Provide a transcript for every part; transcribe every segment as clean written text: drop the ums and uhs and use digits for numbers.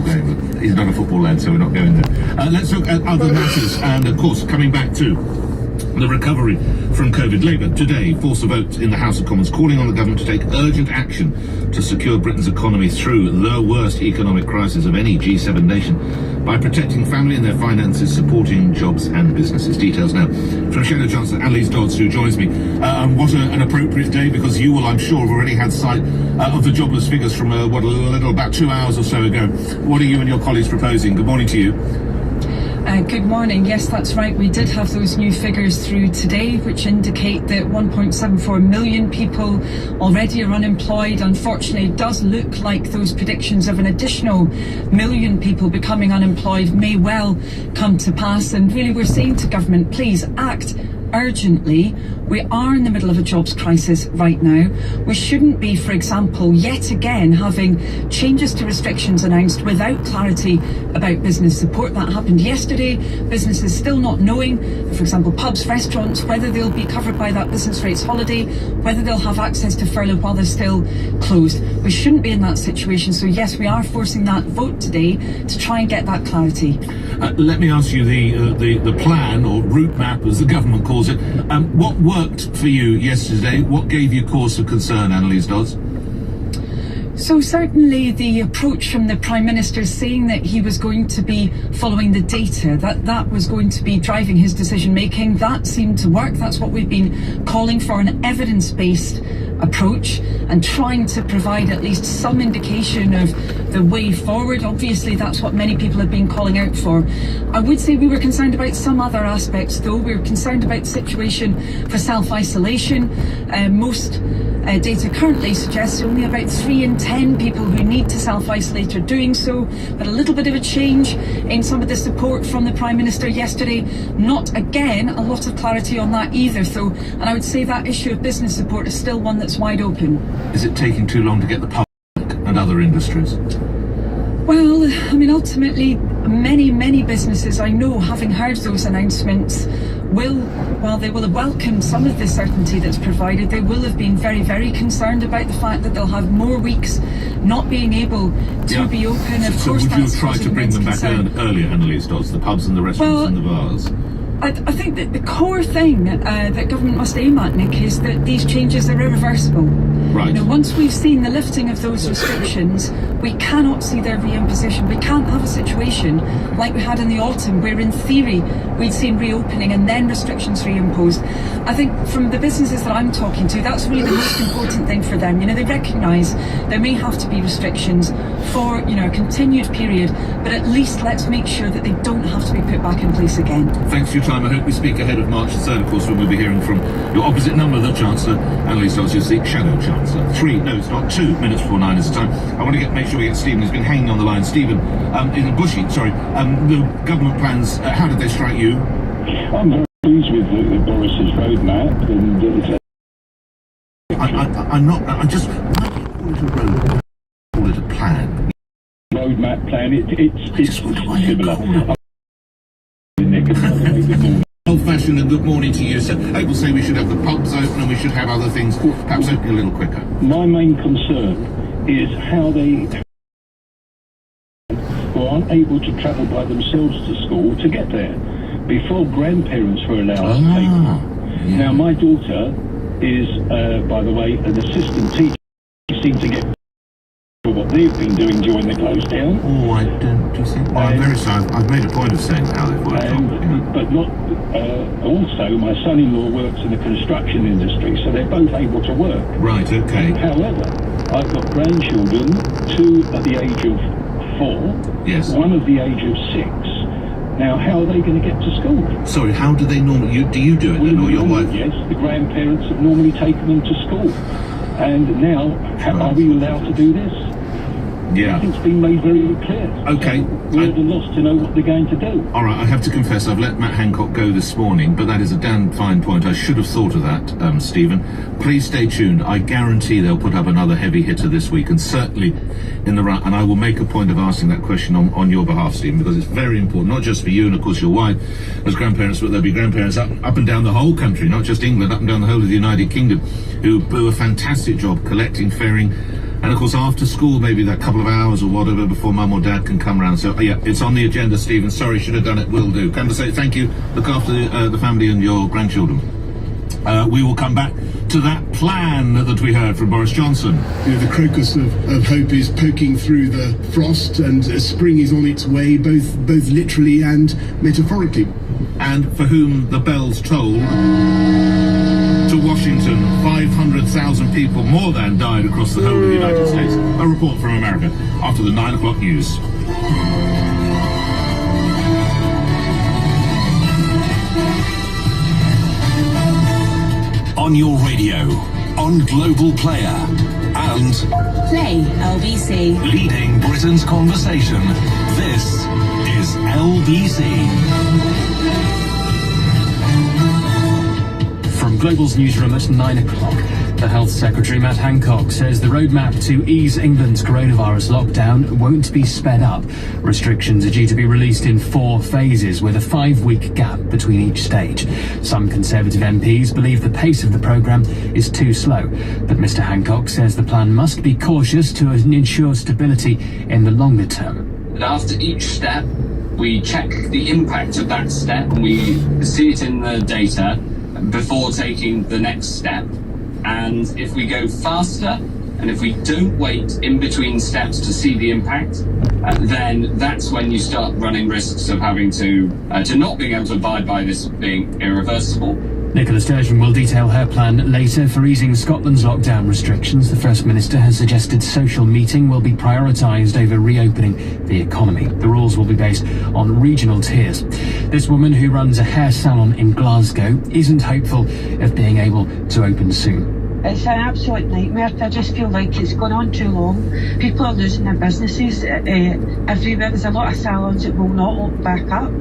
football game. He's not a football lad, so we're not going there. Let's look at other matters, and of course, coming back to the recovery from COVID. Labour today forced a vote in the House of Commons calling on the government to take urgent action to secure Britain's economy through the worst economic crisis of any G7 nation by protecting family and their finances, supporting jobs and businesses. Details now from Shadow Chancellor Annalise Dodds, who joins me. What an appropriate day, because you will, I'm sure, have already had sight of the jobless figures from about 2 hours or so ago. What are you and your colleagues proposing? Good morning to you. Good morning. Yes, that's right. We did have those new figures through today, which indicate that 1.74 million people already are unemployed. Unfortunately, it does look like those predictions of an additional million people becoming unemployed may well come to pass. And really, we're saying to government, please act urgently. We are in the middle of a jobs crisis right now. We shouldn't be, for example, yet again having changes to restrictions announced without clarity about business support. That happened yesterday. Businesses still not knowing, for example, pubs, restaurants, whether they'll be covered by that business rates holiday, whether they'll have access to furlough while they're still closed. We shouldn't be in that situation. So yes, we are forcing that vote today to try and get that clarity. Let me ask you the plan, or route map as the government calls it. What worked for you yesterday? What gave you cause for concern, Annalise Dodds? So certainly the approach from the Prime Minister saying that he was going to be following the data, that was going to be driving his decision making, that seemed to work. That's what we've been calling for, an evidence-based approach and trying to provide at least some indication of the way forward. Obviously, that's what many people have been calling out for. I would say we were concerned about some other aspects, though. We were concerned about the situation for self-isolation. Most data currently suggests only about 3 in 10 people who need to self-isolate are doing so, but a little bit of a change in some of the support from the Prime Minister yesterday. Not, again, a lot of clarity on that either, though, and I would say that issue of business support is still one that's wide open. Is it taking too long to get the public and other industries? Well, I mean, ultimately, many businesses I know, having heard those announcements, while they will have welcomed some of the certainty that's provided, they will have been very concerned about the fact that they'll have more weeks not being able to be open. Of so course, would you try to bring them back earlier, Annalise Dodds, the pubs and the restaurants and the bars? I think that the core thing that government must aim at, Nick, is that these changes are irreversible. Right. You know, once we've seen the lifting of those restrictions, we cannot see their reimposition. We can't have a situation like we had in the autumn, where in theory we'd seen reopening and then restrictions reimposed. I think from the businesses that I'm talking to, that's really the most important thing for them. You know, they recognise there may have to be restrictions for, you know, a continued period, but at least let's make sure that they don't have to be put back in place again. Thanks for your time. I hope we speak ahead of March the 3rd, of course, when we'll be hearing from your opposite number, the Chancellor, Annalise Dodds, who's the Shadow Chancellor. 2 minutes before 9 is the time. I want to make sure we get Stephen, who's been hanging on the line. Stephen, in Bushy, the government plans, how did they strike you? I'm very pleased with Boris's roadmap, and I'm just, why do you call it a roadmap? Call it a plan? Roadmap plan, it's similar. Old-fashioned and good morning to you, sir. People say we should have the pubs open and we should have other things perhaps open a little quicker. My main concern is how they who aren't able to travel by themselves to school to get there before grandparents were allowed to take them. Yeah. Now, my daughter is, by the way, an assistant teacher. She seemed to get for what they've been doing during the close down. Oh, I don't you think? Well, I'm very sorry. I've made a point of saying how they've worked but not. Also, my son-in-law works in the construction industry, so they're both able to work. Right. Okay. However, I've got grandchildren, 2 at the age of 4, yes, 1 at the age of 6. Now, how are they going to get to school? Sorry, how do they normally? Do you do it then, or your wife? Yes, the grandparents have normally taken them to school. And now, are we allowed to do this? Yeah. It's been made very clear. Okay. So we're at a loss to know what they're going to do. All right, I have to confess, I've let Matt Hancock go this morning, but that is a damn fine point. I should have thought of that, Stephen. Please stay tuned. I guarantee they'll put up another heavy hitter this week, and certainly in the run. And I will make a point of asking that question on your behalf, Stephen, because it's very important, not just for you and, of course, your wife as grandparents, but there'll be grandparents up and down the whole country, not just England, up and down the whole of the United Kingdom, who do a fantastic job collecting, ferrying And of course, after school, maybe that couple of hours or whatever before mum or dad can come round. So, yeah, it's on the agenda, Stephen. Sorry, should have done it, will do. Can I say thank you? Look after the family and your grandchildren. We will come back to that plan that we heard from Boris Johnson. You know, the crocus of hope is poking through the frost, and spring is on its way, both literally and metaphorically. And for whom the bells toll. To Washington, 500,000 people more than died across the whole of the United States. A report from America after the 9 o'clock news. On your radio, on Global Player, and Play LBC. leading Britain's conversation. This is LBC. From Global's newsroom at 9 o'clock, the Health Secretary Matt Hancock says the roadmap to ease England's coronavirus lockdown won't be sped up. Restrictions are due to be released in 4 phases with a 5-week gap between each stage. Some Conservative MPs believe the pace of the programme is too slow, but Mr Hancock says the plan must be cautious to ensure stability in the longer term. After each step, we check the impact of that step and we see it in the data before taking the next step. And if we go faster and if we don't wait in between steps to see the impact, then that's when you start running risks of having to not being able to abide by this being irreversible. Nicola Sturgeon will detail her plan later for easing Scotland's lockdown restrictions. The First Minister has suggested social meeting will be prioritised over reopening the economy. The rules will be based on regional tiers. This woman, who runs a hair salon in Glasgow, isn't hopeful of being able to open soon. It's an absolute nightmare. I just feel like it's gone on too long. People are losing their businesses everywhere. There's a lot of salons that will not open back up.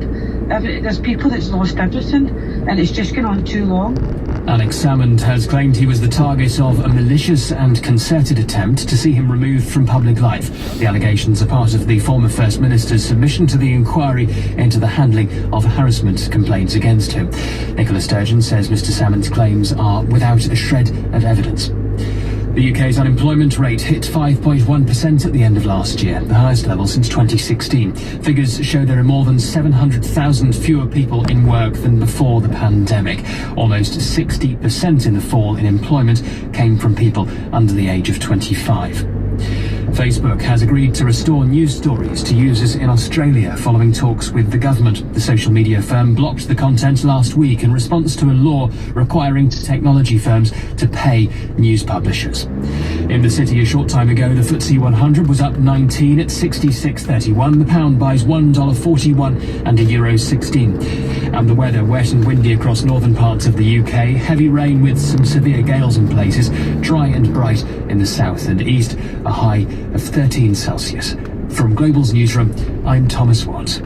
There's people that's lost everything, and it's just gone on too long. Alex Salmond has claimed he was the target of a malicious and concerted attempt to see him removed from public life. The allegations are part of the former First Minister's submission to the inquiry into the handling of harassment complaints against him. Nicola Sturgeon says Mr Salmond's claims are without a shred of evidence. The UK's unemployment rate hit 5.1% at the end of last year, the highest level since 2016. Figures show there are more than 700,000 fewer people in work than before the pandemic. Almost 60% in the fall in employment came from people under the age of 25. Facebook has agreed to restore news stories to users in Australia following talks with the government. The social media firm blocked the content last week in response to a law requiring technology firms to pay news publishers. In the city a short time ago, the FTSE 100 was up 19 at 66.31. The pound buys $1.41 and a euro 16. And the weather, wet and windy across northern parts of the UK. Heavy rain with some severe gales in places. Dry and bright in the south and east. A high of 13 Celsius. From Global's newsroom, I'm Thomas Watt.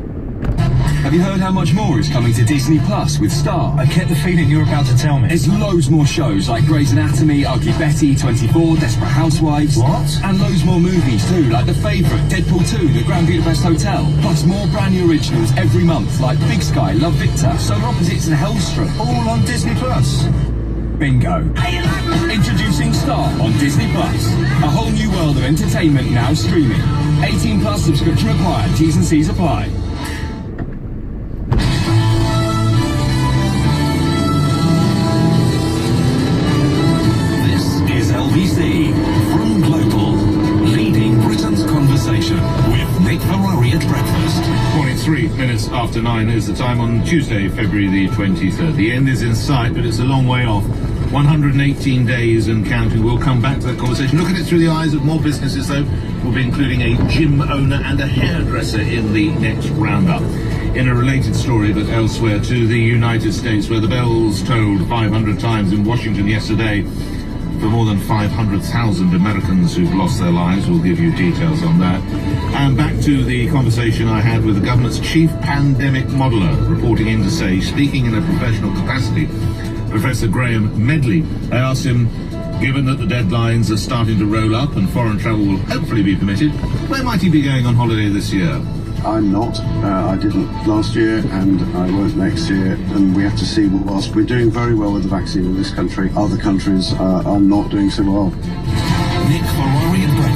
Have you heard how much more is coming to Disney Plus with Star? I get the feeling you're about to tell me. There's loads more shows like Grey's Anatomy, Ugly Betty, 24, Desperate Housewives. What? And loads more movies too, like The Favourite, Deadpool 2, The Grand Budapest Hotel. Plus more brand new originals every month, like Big Sky, Love Victor, Solar Opposites and Hellstrom. All on Disney Plus. Bingo. Introducing Star on Disney Plus. A whole new world of entertainment now streaming. 18 plus subscription required. T's and C's apply. This is LBC from Global, leading Britain's conversation with Nick Ferrari at breakfast. Morning, 3 minutes after 9 is the time on Tuesday, February the 23rd. The end is in sight, but it's a long way off. 118 days and counting. We'll come back to that conversation. Look at it through the eyes of more businesses, though. We'll be including a gym owner and a hairdresser in the next roundup. In a related story, but elsewhere, to the United States, where the bells tolled 500 times in Washington yesterday for more than 500,000 Americans who've lost their lives. We'll give you details on that. And back to the conversation I had with the government's chief pandemic modeller, reporting in to say, speaking in a professional capacity, Professor Graham Medley. I asked him, given that the deadlines are starting to roll up and foreign travel will hopefully be permitted, where might he be going on holiday this year? I'm not. I didn't last year and I won't next year, and we have to see. Whilst we're doing very well with the vaccine in this country, other countries are not doing so well. Nick Ferrari at breakfast.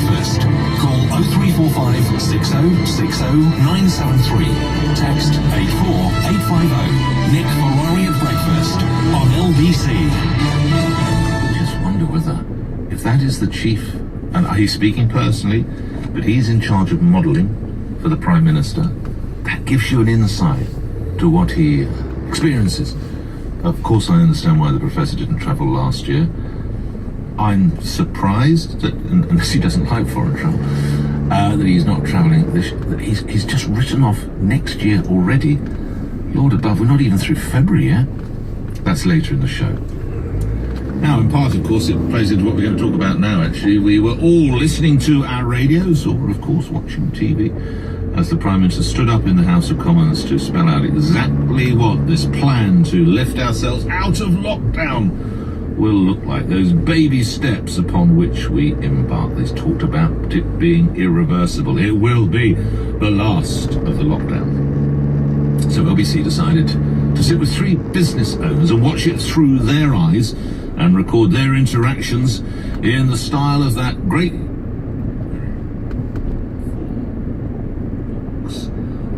045 6060 973. Text 84850. Nick Ferrari at breakfast on LBC. I just wonder whether, if that is the chief, and he's speaking personally, but he's in charge of modelling for the Prime Minister, that gives you an insight to what he experiences. Of course, I understand why the Professor didn't travel last year. I'm surprised that, unless he doesn't like foreign travel, that he's not travelling. That he's just written off next year already. Lord above, we're not even through February yet. That's later in the show. Now, in part, of course, it plays into what we're going to talk about now, actually. We were all listening to our radios, or, of course, watching TV, as the Prime Minister stood up in the House of Commons to spell out exactly what this plan to lift ourselves out of lockdown will look like. Those baby steps upon which we embark. They talked about it being irreversible. It will be the last of the lockdown. So LBC decided to sit with 3 business owners and watch it through their eyes and record their interactions in the style of that great...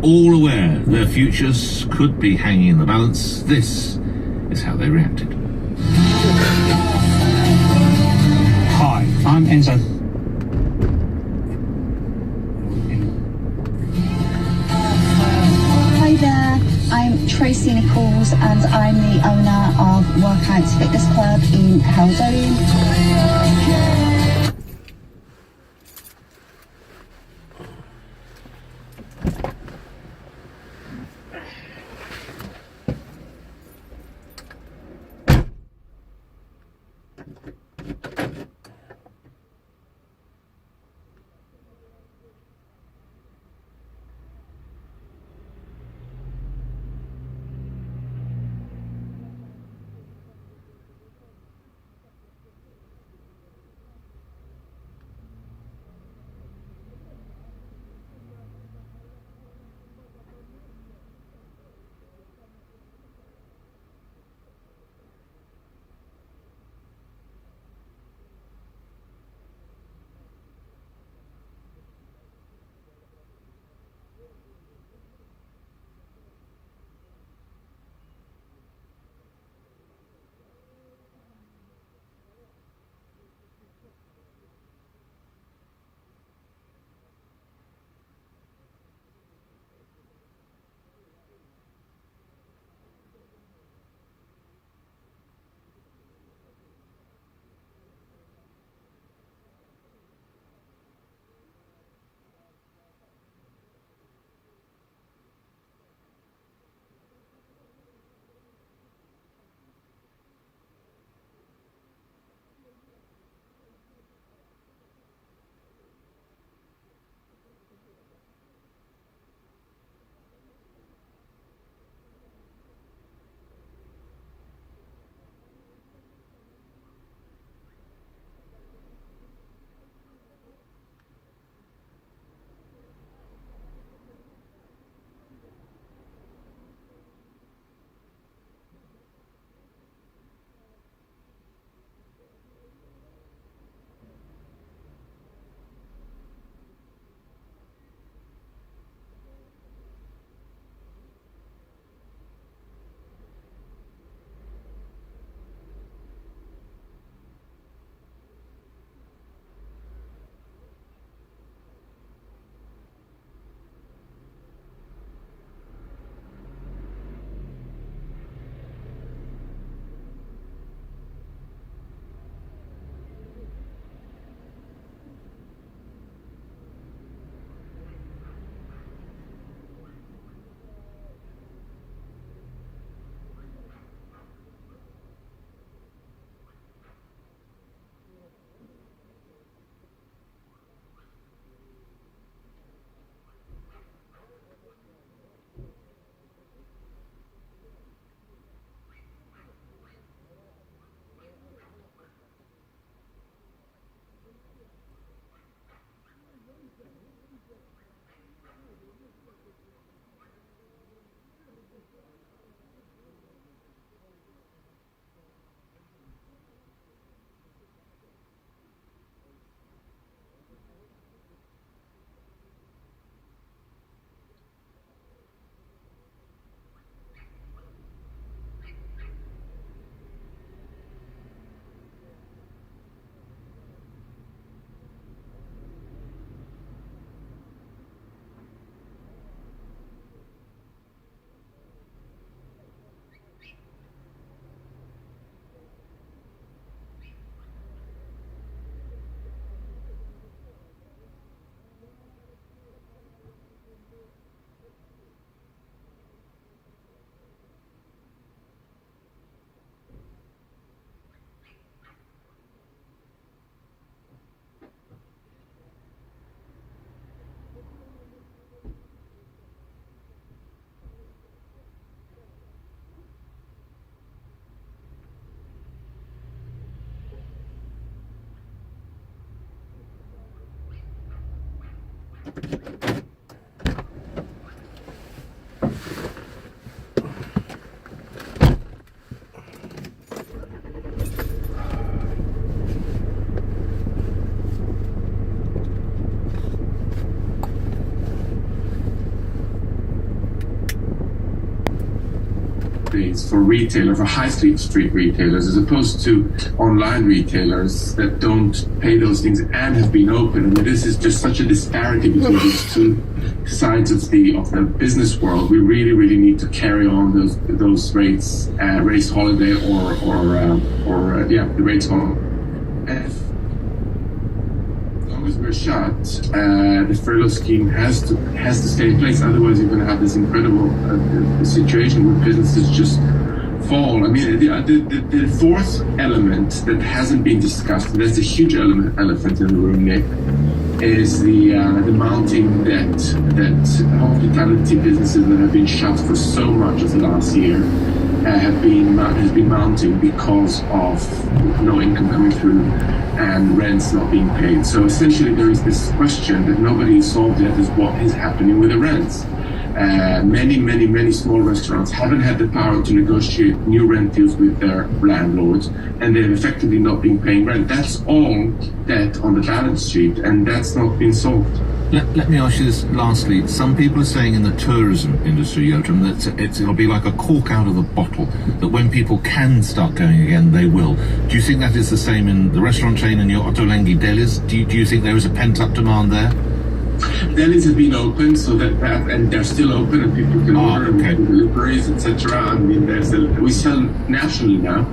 all aware their futures could be hanging in the balance. This is how they reacted. Hi, I'm Enzo. Hi there, I'm Tracy Nichols and I'm the owner of Workouts Fitness Club in Haldane. For retailer, for high street retailers, as opposed to online retailers that don't pay those things and have been open. I mean, this is just such a disparity between these two sides of the business world. We really need to carry on those rates, race holiday or the rates home. As long as we're shut, the furlough scheme has to stay in place. Otherwise, you're going to have this incredible situation where businesses just fall. I mean, the fourth element that hasn't been discussed, and that's a huge elephant in the room, Nick, is the mounting debt that hospitality businesses that have been shut for so much of the last year has been mounting because of no income coming through and rents not being paid. So essentially there is this question that nobody has solved yet, is what is happening with the rents. Many small restaurants haven't had the power to negotiate new rent deals with their landlords, and they've effectively not been paying rent. That's all debt on the balance sheet, and that's not been solved. Let me ask you this lastly. Some people are saying in the tourism industry, Joachim, that it'll be like a cork out of the bottle, that when people can start going again, they will. Do you think that is the same in the restaurant chain and your Ottolenghi delis? Do you think there is a pent-up demand there? Delis have been open, so that and they're still open, and people can order and deliveries, etc. I mean, we sell nationally now,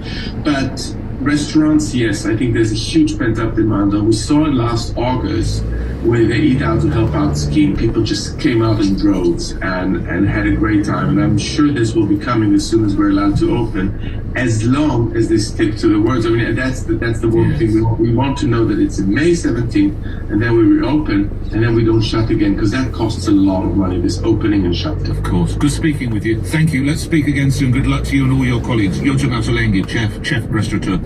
but restaurants, yes, I think there's a huge pent-up demand. And we saw it last August with the Eat Out to Help Out scheme. People just came out in droves and had a great time. And I'm sure this will be coming as soon as we're allowed to open, as long as they stick to the words. I mean, that's the one thing we want to know, that it's May 17th, and then we reopen, and then we don't shut again, because that costs a lot of money, this opening and shutting. Of course. Good speaking with you. Thank you. Let's speak again soon. Good luck to you and all your colleagues. Joachim Ottolenghi, chef, restaurateur,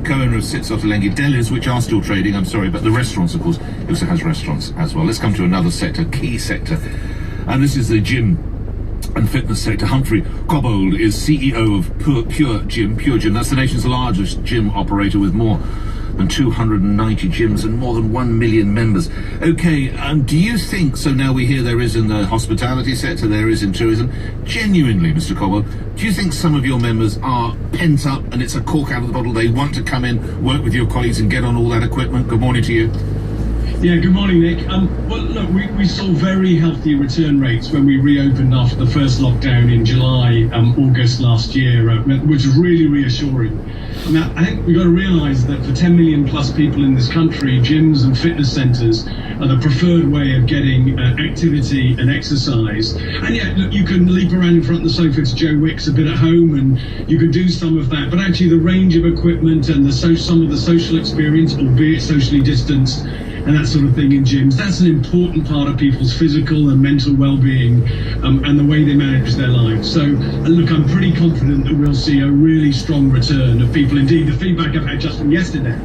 co-owner of Six Ottolenghi delis, which are still trading, I'm sorry, but the restaurants, of course, he also has restaurants as well. Let's come to another sector, key sector, and this is the gym and fitness sector. Humphrey Cobbold is CEO of Pure Gym. That's the nation's largest gym operator with more than 290 gyms and more than 1 million members. Okay, do you think, so now we hear there is in the hospitality sector, there is in tourism, genuinely, Mr. Cobbold, do you think some of your members are pent up and it's a cork out of the bottle? They want to come in, work with your colleagues and get on all that equipment? Good morning to you. Yeah, good morning, Nick. Well, look, we saw very healthy return rates when we reopened after the first lockdown in July, August last year, which was really reassuring. Now, I think we've got to realise that for 10 million plus people in this country, gyms and fitness centres are the preferred way of getting activity and exercise. And yet, look, you can leap around in front of the sofa to Joe Wicks a bit at home, and you can do some of that. But actually, the range of equipment and some of the social experience, albeit socially distanced, and that sort of thing in gyms, that's an important part of people's physical and mental well-being, and the way they manage their lives. So look, I'm pretty confident that we'll see a really strong return of people. Indeed, the feedback I've had just from yesterday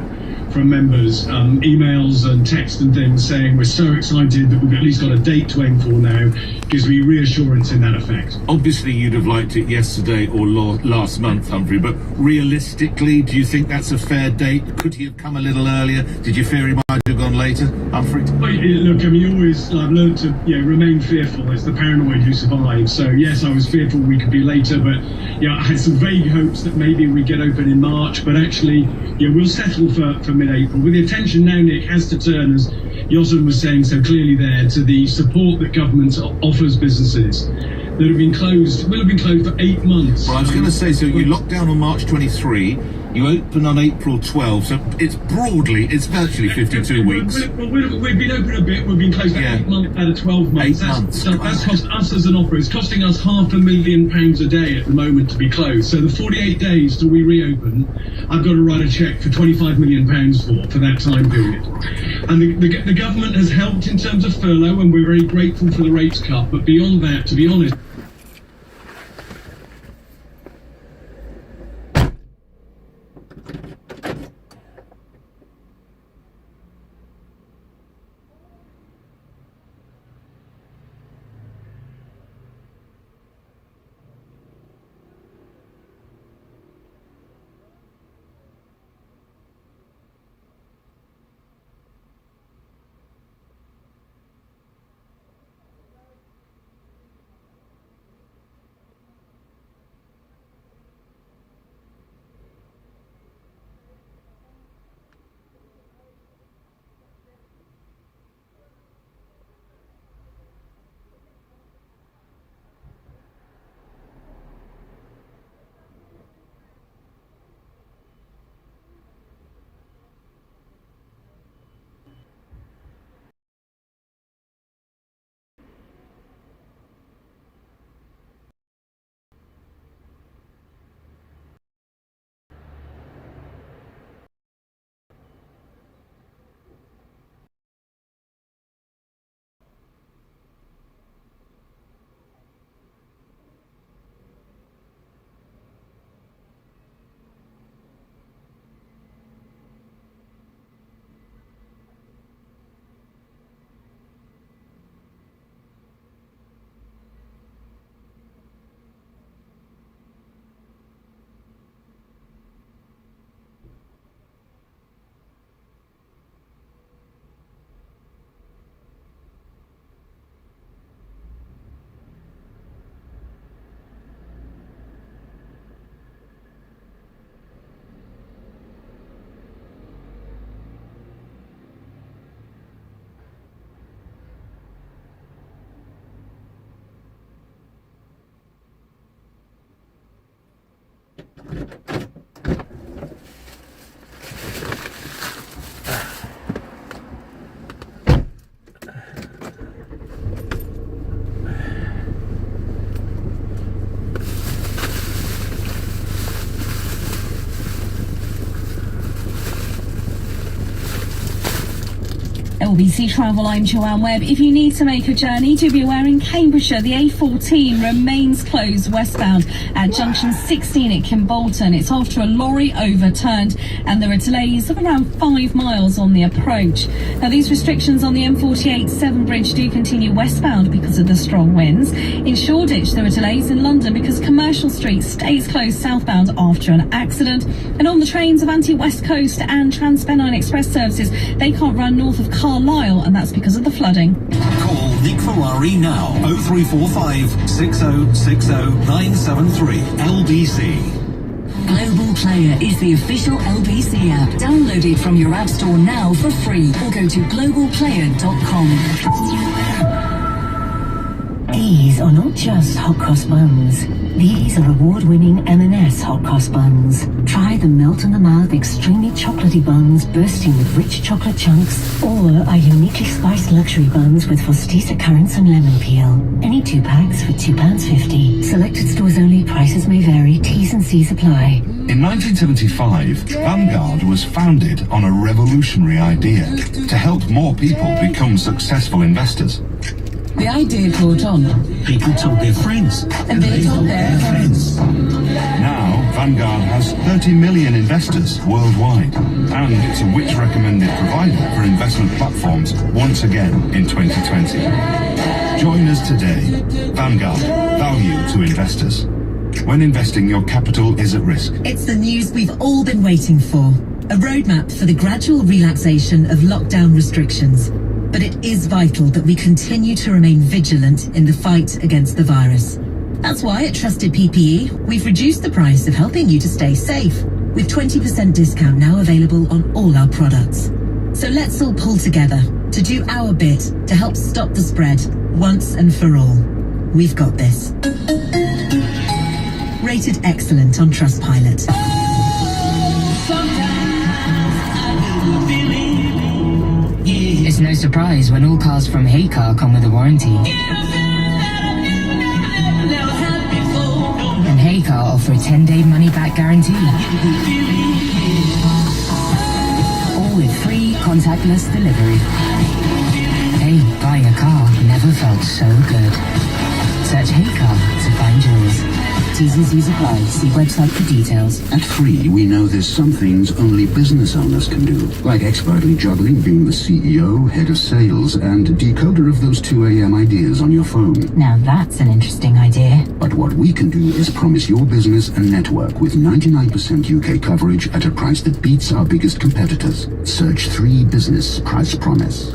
from members, emails and text and things saying we're so excited that we've at least got a date to aim for now, gives me reassurance in that effect. Obviously you'd have liked it yesterday or last month, Humphrey, but realistically, do you think that's a fair date? Could he have come a little earlier? Did you fear he might have gone later, Humphrey? Well, look, I mean, I've learned to remain fearful. It's the paranoid who survives. So yes, I was fearful we could be later, but I had some vague hopes that maybe we'd get open in March, but actually, we'll settle for mid-April. With the attention now, Nick, has to turn, as Jocelyn was saying so clearly there, to the support that government offers businesses that have been closed, will have been closed for 8 months. Well, I was going to say, so you locked down on March 23, you open on April 12, so it's virtually 52 weeks. Well, we've been open a bit, we've been closed for 8 months out of 12 months. 8 months. That's cost us as an operator, it's costing us £500,000 a day at the moment to be closed. So the 48 days till we reopen, I've got to write a cheque for £25 million for that time period. And the government has helped in terms of furlough, and we're very grateful for the rates cut, but beyond that, to be honest, LBC Travel, I'm Joanne Webb. If you need to make a journey, do be aware in Cambridgeshire, the A14 remains closed westbound at junction 16 at Kimbolton. It's after a lorry overturned and there are delays of around 5 miles on the approach. Now, these restrictions on the M48 Severn Bridge do continue westbound because of the strong winds. In Shoreditch, there are delays in London because Commercial Street stays closed southbound after an accident. And on the trains of Anti-West Coast and Transpennine Express services, they can't run north of Carlisle, and that's because of the flooding. Call Nick Ferrari now. 0345 6060 973 LBC. Global Player is the official LBC app. Download it from your app store now for free or go to globalplayer.com. These are not just hot cross buns. These are award-winning M&S hot cross buns. Try the melt-in-the-mouth, extremely chocolatey buns bursting with rich chocolate chunks, or our uniquely spiced luxury buns with Fostisa currants and lemon peel. Any 2 packs for £2.50. Selected stores only. Prices may vary. T's and C's apply. In 1975, Vanguard was founded on a revolutionary idea to help more people become successful investors. The idea caught on. People told their friends. And they told their friends. Now, Vanguard has 30 million investors worldwide, and it's a Which recommended provider for investment platforms once again in 2020. Join us today. Vanguard, value to investors. When investing, your capital is at risk. It's the news we've all been waiting for. A roadmap for the gradual relaxation of lockdown restrictions. But it is vital that we continue to remain vigilant in the fight against the virus. That's why at Trusted PPE, we've reduced the price of helping you to stay safe, with 20% discount now available on all our products. So let's all pull together to do our bit to help stop the spread once and for all. We've got this. Rated excellent on Trustpilot. It's no surprise when all cars from Hey Car come with a warranty. And Hey Car offer a 10-day money-back guarantee. All with free contactless delivery. Hey, buying a car never felt so good. Search Hey Car to find yours. T's and C's apply. See website for details. At Free, we know there's some things only business owners can do, like expertly juggling being the CEO, head of sales, and decoder of those 2 a.m. ideas on your phone. Now that's an interesting idea. But what we can do is promise your business a network with 99% UK coverage at a price that beats our biggest competitors. Search 3 Business Price Promise.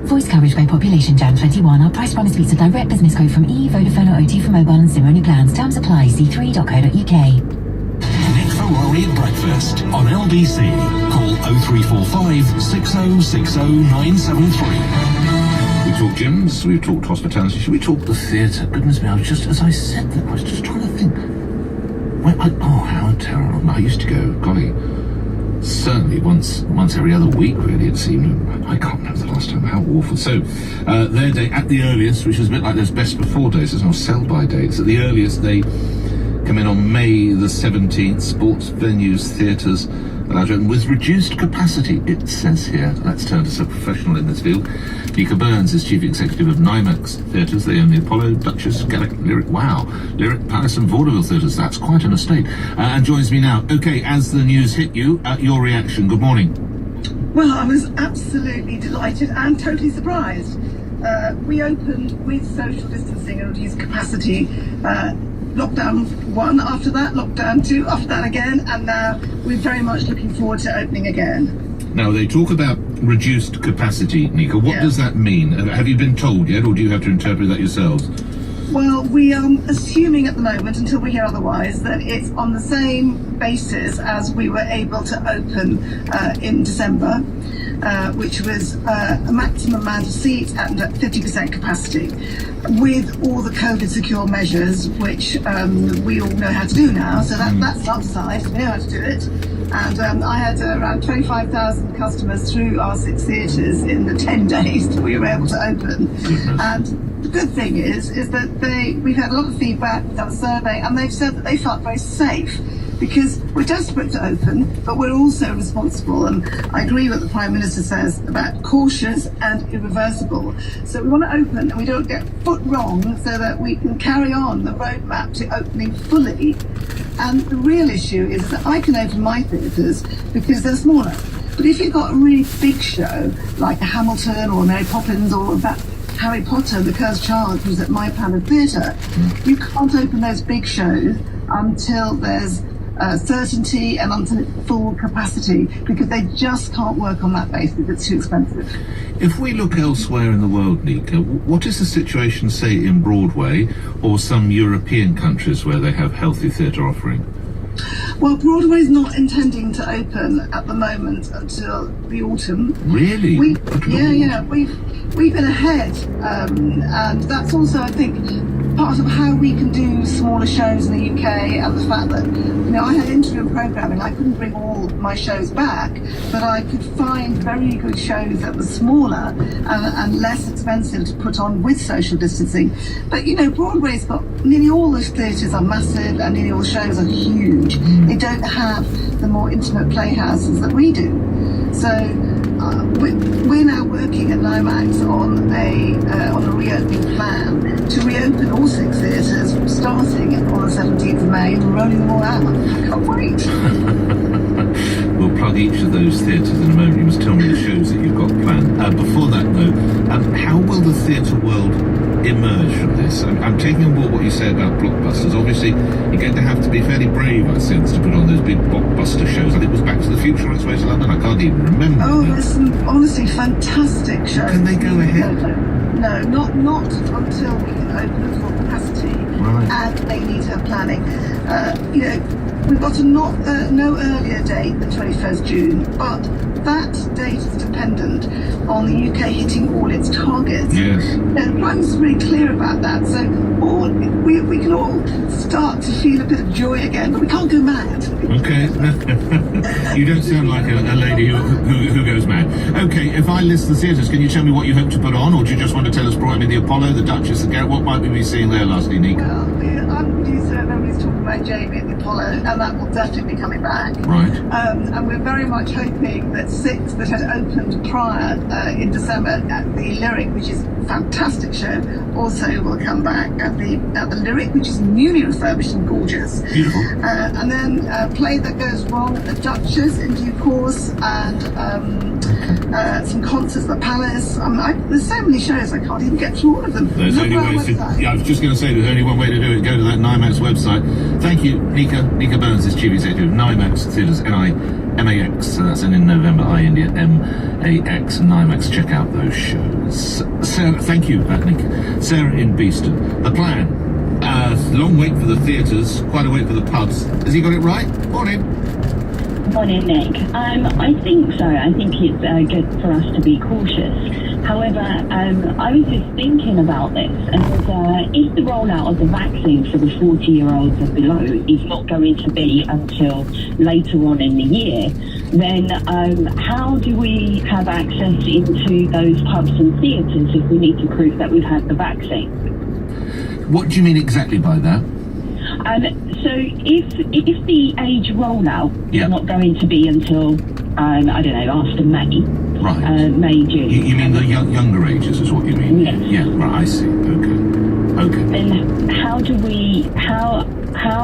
Voice coverage by population Jan 21. Our price promise beats a direct business code from EE, Vodafone or OT for mobile and SIM only plans. Terms apply. c3.co.uk. Nick Ferrari at breakfast on LBC. Call 0345 6060 973. We talked gyms, we've talked hospitality, should we talk the theatre? Goodness me, I was just, as I said that, I was just trying to think. How terrible. I used to go, golly, certainly once every other week, really, it seemed. I can't remember the last time. How awful. So, their day at the earliest, which was a bit like those best before days, there's no sell-by dates. At the earliest, they come in on May the 17th. Sports venues, theatres, allowed to open with reduced capacity, it says here. Let's turn to some professional in this field. Nika Burns is chief executive of NIMAX Theatres. They own the Apollo, Duchess, Gallic, Lyric, Lyric, Palace and Vaudeville Theatres. That's quite an estate. And joins me now. Okay, as the news hit you, your reaction. Good morning. Well, I was absolutely delighted and totally surprised. We opened with social distancing and reduced capacity. Lockdown 1 after that, lockdown 2 after that again, and now we're very much looking forward to opening again. Now, they talk about reduced capacity, Nika. What does that mean? Have you been told yet, or do you have to interpret that yourselves? Well, we are assuming at the moment, until we hear otherwise, that it's on the same basis as we were able to open in December, which was a maximum amount of seats and at 50% capacity, with all the COVID secure measures, which we all know how to do now. So that's upside. We know how to do it. And I had around 25,000 customers through our 6 theatres in the 10 days that we were able to open. And the good thing is that we've had a lot of feedback, we've done a survey, and they've said that they felt very safe. because we're desperate to open, but we're also responsible. And I agree with what the Prime Minister says about cautious and irreversible. So we want to open and we don't get foot wrong so that we can carry on the roadmap to opening fully. And the real issue is that I can open my theatres because they're smaller. But if you've got a really big show, like a Hamilton or Mary Poppins or about Harry Potter, The Cursed Child, who's at My Planet Theatre, you can't open those big shows until there's certainty and until full capacity, because they just can't work on that basis. It's too expensive. If we look elsewhere in the world, Nika, what is the situation, say, in Broadway or some European countries where they have healthy theatre offering? Well, Broadway's not intending to open at the moment until the autumn. Really? We've been ahead, and that's also, I think, part of how we can do smaller shows in the UK, and the fact that, I had interim programming. I couldn't bring all my shows back, but I could find very good shows that were smaller and less expensive to put on with social distancing. But, Broadway's got, nearly all those theatres are massive and nearly all the shows are huge. They don't have the more intimate playhouses that we do. So we're now working at NIMAX on a reopening plan to reopen all 6 theatres starting on the 17th of May and rolling them all out. I can't wait. We'll plug each of those theatres in a moment. You must tell me the shows that you've got planned. Before that, though, how will the theatre world emerge from this? I'm taking on board what you say about blockbusters. Obviously, you're going to have to be fairly brave, I sense, to put on those big blockbuster shows. I think it was Back to the Future on its way to London. I can't even remember. Oh, there's some honestly fantastic shows. Can they go ahead? No, not until we can open at full capacity. Right. And they need to have planning. We've got a no earlier date than 21st June, but that date is dependent on the UK hitting all its targets. Yes. The Prime Minister is really clear about that. So we can all start to feel a bit of joy again, but we can't go mad. Okay. You don't sound like a lady who goes mad. Okay, if I list the theatres, can you tell me what you hope to put on, or do you just want to tell us broadly the Apollo, the Duchess, the Garret? What might we be seeing there lastly, Nick? Well, I'm producer, everybody's talking about Jamie at the Apollo, and that will definitely be coming back. Right. And we're very much hoping that 6 that had opened prior in December at the Lyric, which is a fantastic show, also will come back at the Lyric, which is newly refurbished and gorgeous. Beautiful. And then Play That Goes Wrong at the Duchess in due course, and some concerts at the Palace. There's so many shows I can't even get through all of them. There's only ways I was just going to say, there's only one way to do it. Go to that NIMAX website. Thank you, Nika. Nika Burns is Chief Executive of NIMAX Theatres, NIMAX. That's in November, India, MAX, NIMAX. Check out those shows. Sarah, thank you, Nick. Sarah in Beeston. The plan. Long wait for the theatres, quite a wait for the pubs. Has he got it right? Morning. Morning, Nick. I think so. I think it's good for us to be cautious. However, I was just thinking about this, and if the rollout of the vaccine for the 40-year-olds and below is not going to be until later on in the year, then how do we have access into those pubs and theatres if we need to prove that we've had the vaccine? What do you mean exactly by that? So if the age rollout is not going to be until, I don't know, after May, right. May, June. You mean the younger ages is what you mean? Yes. Yeah, right, I see. Okay. Then how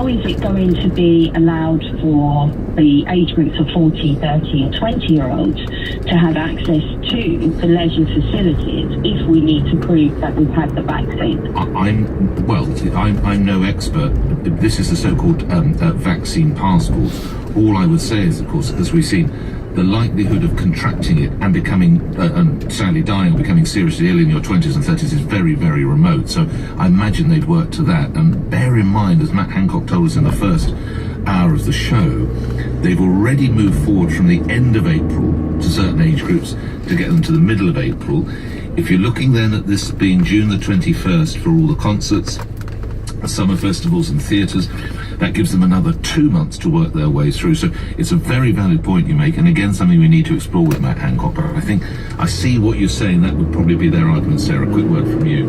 is it going to be allowed for the age groups of 40, 30 and 20-year-olds to have access to the leisure facilities if we need to prove that we've had the vaccine? I'm no expert. This is the so-called vaccine passport. All I would say is, of course, as we've seen, the likelihood of contracting it and becoming, sadly dying or becoming seriously ill in your 20s and 30s is very, very remote. So I imagine they'd work to that. And bear in mind, as Matt Hancock told us in the first hour of the show, they've already moved forward from the end of April to certain age groups to get them to the middle of April. If you're looking then at this being June the 21st for all the concerts, the summer festivals and theatres, that gives them another 2 months to work their way through. So it's a very valid point you make, and again something we need to explore with Matt Hancock. But I think I see what you're saying. That would probably be their argument. Sarah, quick word from you.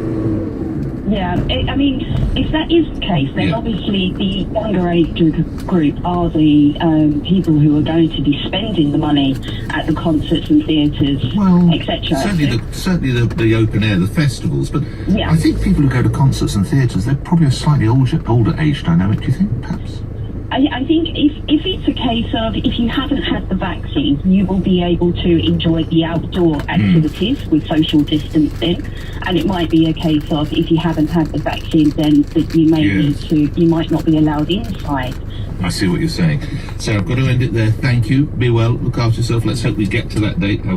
Yeah, I mean, if that is the case, then obviously the younger age group are the people who are going to be spending the money at the concerts and theatres, etc. Certainly the open air, the festivals. But I think people who go to concerts and theatres, they're probably a slightly older age dynamic. Do you think, perhaps? I think if it's a case of if you haven't had the vaccine, you will be able to enjoy the outdoor activities with social distancing, and it might be a case of if you haven't had the vaccine, then that you may you might not be allowed inside. I see what you're saying. So I've got to end it there. Thank you. Be well. Look after yourself. Let's hope we get to that date. However.